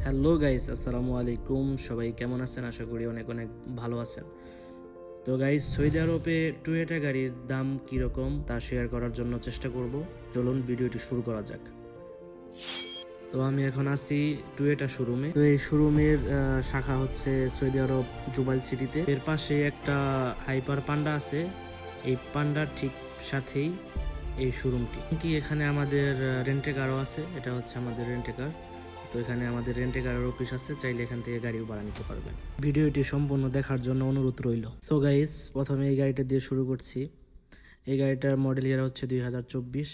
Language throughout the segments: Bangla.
হ্যালো গাইস, আসসালামু আলাইকুম। সবাই কেমন আছেন? আশা করি অনেক অনেক ভালো আছেন। তো গাইস, সৌদি আরবে টয়োটা গাড়ির দাম কীরকম তা শেয়ার করার জন্য চেষ্টা করব। চলুন ভিডিওটি শুরু করা যাক। তো আমি এখন আছি টয়োটা শোরুমে। তো এই শোরুমের শাখা হচ্ছে সৌদি আরব জুবাইল সিটিতে। এর পাশে একটা হাইপার পান্ডা আছে। এই পান্ডার ঠিক সাথেই এই শোরুমটি। কি এখানে আমাদের রেন্টে কারও আছে। এটা হচ্ছে আমাদের রেন্টে কার। তো এখানে আমাদের রেন্টে কারের অফিস আছে, চাইলে এখান থেকে গাড়িও ভাড়া নিতে পারবেন। ভিডিওটি সম্পূর্ণ দেখার জন্য অনুরোধ রইল। সো গাইস, প্রথমে এই গাড়িটা দিয়ে শুরু করছি। এই গাড়িটার মডেল ইয়ার হচ্ছে 2024,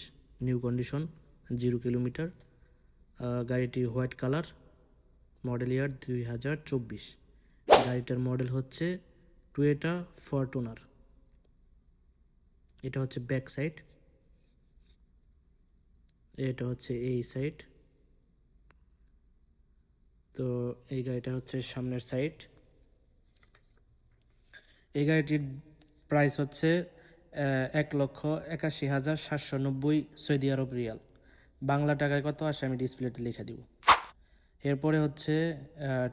নিউ কন্ডিশন, 0 কিলোমিটার। গাড়িটি হোয়াইট কালার, মডেল ইয়ার 2024। গাড়িটার মডেল হচ্ছে টয়োটা ফরচুনার। এটা হচ্ছে ব্যাক সাইড, এটা হচ্ছে এই সাইড। তো এই গাড়িটা হচ্ছে সামনের সাইড। এই গাড়িটির প্রাইস হচ্ছে 1,81,790 সৌদি আরব রিয়াল। বাংলা টাকায় কত আসে আমি ডিসপ্লেতে লিখে দিব। এরপরে হচ্ছে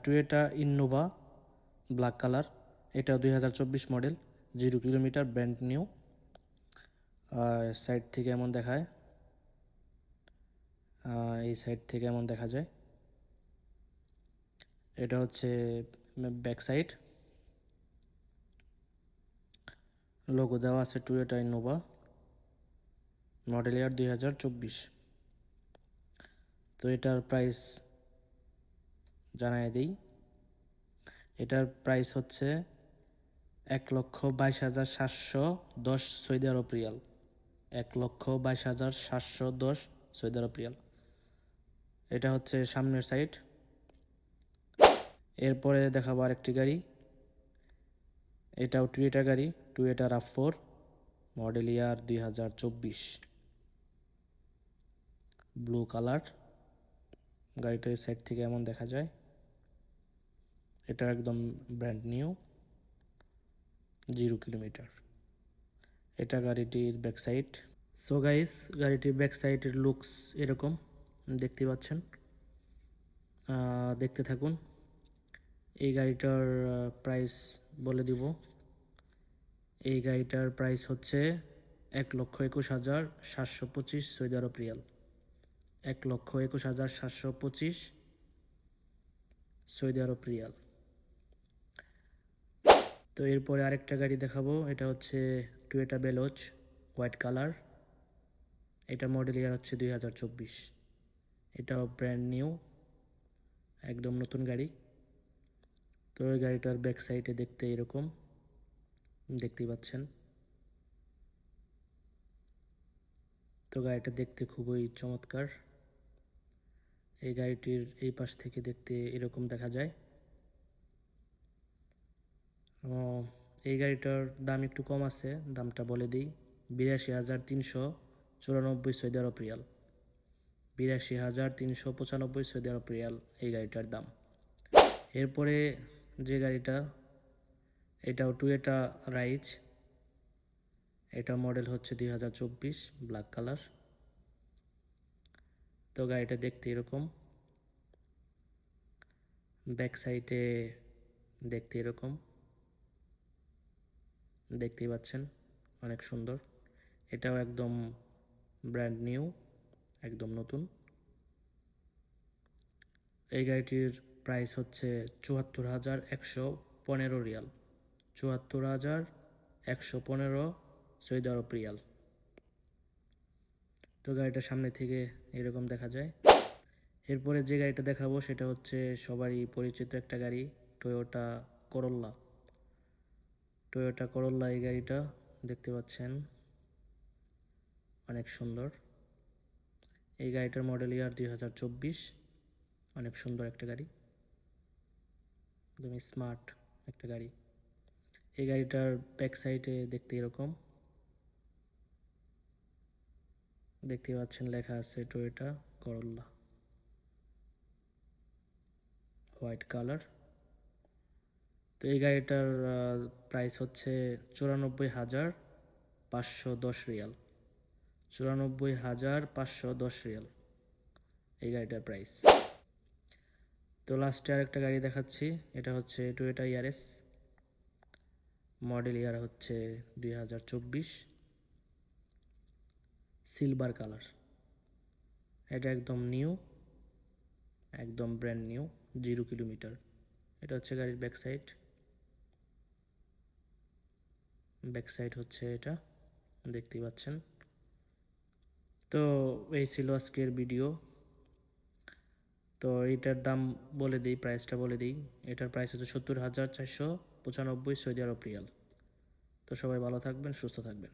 টয়োটা ইনোভা ব্ল্যাক কালার। এটা 2024 model, 0 kilometre, brand new. Side থেকে এমন দেখায়, এই সাইড থেকে এমন দেখা যায়। এটা হচ্ছে ব্যাক সাইড। লোগো দেওয়া আছে টয়োটা ইনোভা, মডেল ইয়ার 2024। তো এটার প্রাইস জানাই দিই। এটার প্রাইস হচ্ছে 1,22,710 সৌদি আরব রিয়াল। 1,22,710 সৌদি আরব রিয়াল। এটা হচ্ছে সামনের সাইড। এরপরে দেখাবো আরেকটি গাড়ি। এটাও টয়োটা গাড়ি, টয়োটা RAV4, মডেল ইয়ার 2024, ব্লু কালার। গাড়িটার সাইড থেকে এমন দেখা যায়। এটা একদম ব্র্যান্ড নিউ, 0 কিলোমিটার। এটা গাড়িটির ব্যাক সাইড। সো গাইস, গাড়িটির ব্যাক সাইডের লুকস এরকম দেখতে পাচ্ছেন। দেখতে থাকুন। এই গাড়িটার প্রাইস বলে দিব। এই গাড়িটার প্রাইস হচ্ছে 1,21,725 সৌদি আরব রিয়াল। 1,21,725 সৌদি আরব রিয়াল। তো এরপরে আরেকটা গাড়ি দেখাবো। এটা হচ্ছে টয়োটা বেলোজ, হোয়াইট কালার। এটা মডেল ইয়ার হচ্ছে 2024। এটাও ব্র্যান্ড নিউ, একদম নতুন গাড়ি। তো এই গাড়িটার ব্যাক সাইডে দেখতে এরকম দেখতেই পাচ্ছেন। তো গাড়িটা দেখতে খুবই চমৎকার। এই গাড়িটির এই পাশ থেকে দেখতে এরকম দেখা যায়। এই গাড়িটার দাম একটু কম আছে, দামটা বলে দিই। 82,394 সৌদি আরব রিয়াল। 82,395 সৌদি আরব রিয়াল এই গাড়িটার দাম। এরপরে যে গাড়িটা, এটাও টয়োটা রাইজ। এটা মডেল হচ্ছে 2024, ব্ল্যাক কালার। তো গাড়িটা দেখতে এরকম, ব্যাক সাইডে দেখতে এরকম দেখতেই পাচ্ছেন, অনেক সুন্দর। এটাও একদম ব্র্যান্ড নিউ, একদম নতুন। এই গাড়িটির প্রাইস হচ্ছে 74,115 রিয়াল। 74,115 সৌদি আরব রিয়াল। তো গাড়িটা সামনে থেকে এরকম দেখা যায়। এরপরে যে গাড়িটা দেখাবো সেটা হচ্ছে সবারই পরিচিত একটা গাড়ি, টয়োটা করোলা। টয়োটা করোলা এই গাড়িটা দেখতে পাচ্ছেন, অনেক সুন্দর। এই গাড়িটার মডেল ইয়ার 2024, অনেক সুন্দর একটা গাড়ি, একদম স্মার্ট একটা গাড়ি। এই গাড়িটার ব্যাক সাইডে দেখতে এরকম দেখতে পাচ্ছেন, লেখা আছে টয়োটা করোলা, হোয়াইট কালার। তো এই গাড়িটার প্রাইস হচ্ছে 94,510 রিয়াল। 94,510 রিয়াল এই গাড়িটার প্রাইস। তো লাস্টে আরেকটা গাড়ি দেখাচ্ছি, এটা হচ্ছে টয়োটা ইয়ারিস, মডেল ইয়ার হচ্ছে 2024, সিলভার কালার। এটা একদম নিউ, একদম ব্র্যান্ড নিউ, 0 কিলোমিটার। এটা হচ্ছে গাড়ির ব্যাক সাইড, হচ্ছে এটা দেখতেই পাচ্ছেন। তো এই ছিল আজকের ভিডিও। তো এটার দাম বলে দিই, প্রাইসটা বলে দিই। এটার প্রাইস হচ্ছে 70,495 সৌদি আরব রিয়াল। তো সবাই ভালো থাকবেন, সুস্থ থাকবেন।